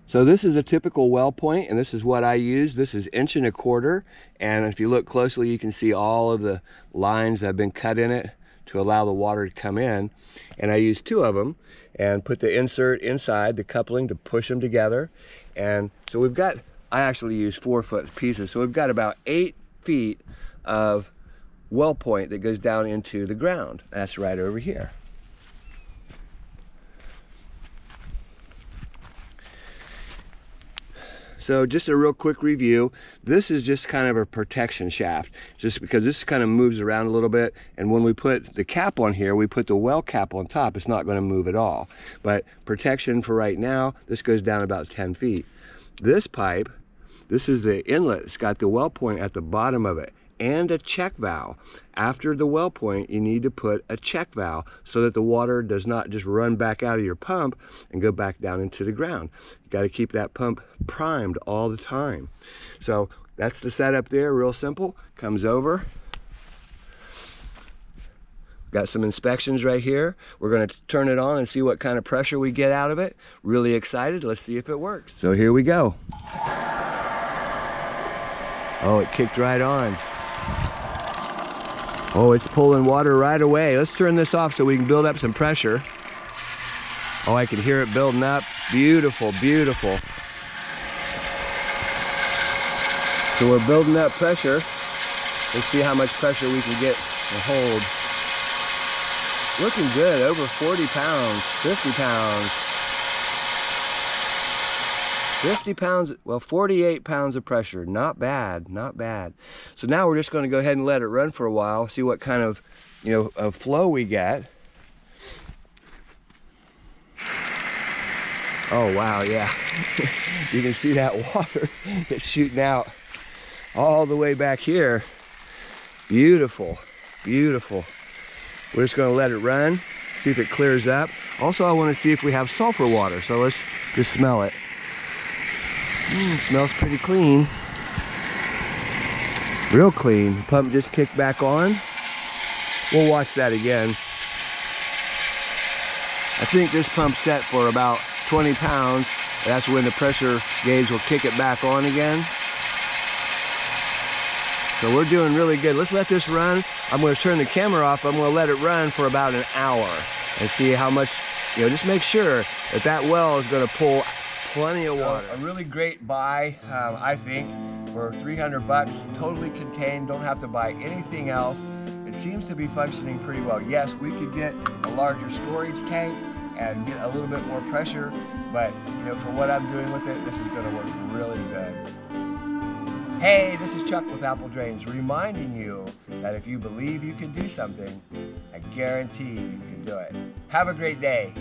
So this is a typical well point, and this is what I use. This is 1.25 inches, and if you look closely, you can see all of the lines that have been cut in it to allow the water to come in. And I use 2 of them and put the insert inside the coupling to push them together. And so we've got, I actually use 4-foot pieces, so we've got about 8 feet of well point that goes down into the ground. That's right over here. So just a real quick review. This is just kind of a protection shaft, just because this kind of moves around a little bit. And when we put the cap on here, we put the well cap on top, it's not going to move at all. But protection for right now, this goes down about 10 feet. This pipe, this is the inlet. It's got the well point at the bottom of it and a check valve. After the well point, you need to put a check valve so that the water does not just run back out of your pump and go back down into the ground. You got to keep that pump primed all the time. So that's the setup there, real simple. Comes over. Got some inspections right here. We're going to turn it on and see what kind of pressure we get out of it. Really excited. Let's see if it works. So here we go. Oh, it kicked right on. Oh, it's pulling water right away. Let's turn this off so we can build up some pressure. Oh, I can hear it building up. Beautiful, beautiful. So we're building up pressure. Let's see how much pressure we can get and hold. Looking good, over 40 pounds, 50 pounds. 50 pounds, well, 48 pounds of pressure. Not bad, not bad. So now we're just going to go ahead and let it run for a while, see what kind of, of flow we get. Oh, wow, yeah. You can see that water. It's shooting out all the way back here. Beautiful, beautiful. We're just going to let it run, see if it clears up. Also, I want to see if we have sulfur water, so let's just smell it. Smells pretty clean. Real clean. Pump just kicked back on. We'll watch that again. I think this pump's set for about 20 pounds. That's when the pressure gauge will kick it back on again. So we're doing really good. Let's let this run. I'm going to turn the camera off. I'm going to let it run for about an hour and see how much, just make sure that that well is going to pull plenty of water. A really great buy, I think, for 300 bucks, totally contained, don't have to buy anything else. It seems to be functioning pretty well. Yes, we could get a larger storage tank and get a little bit more pressure, but for what I'm doing with it, this is going to work really good. Hey, this is Chuck with Apple Drains, reminding you that if you believe you can do something, I guarantee you can do it. Have a great day.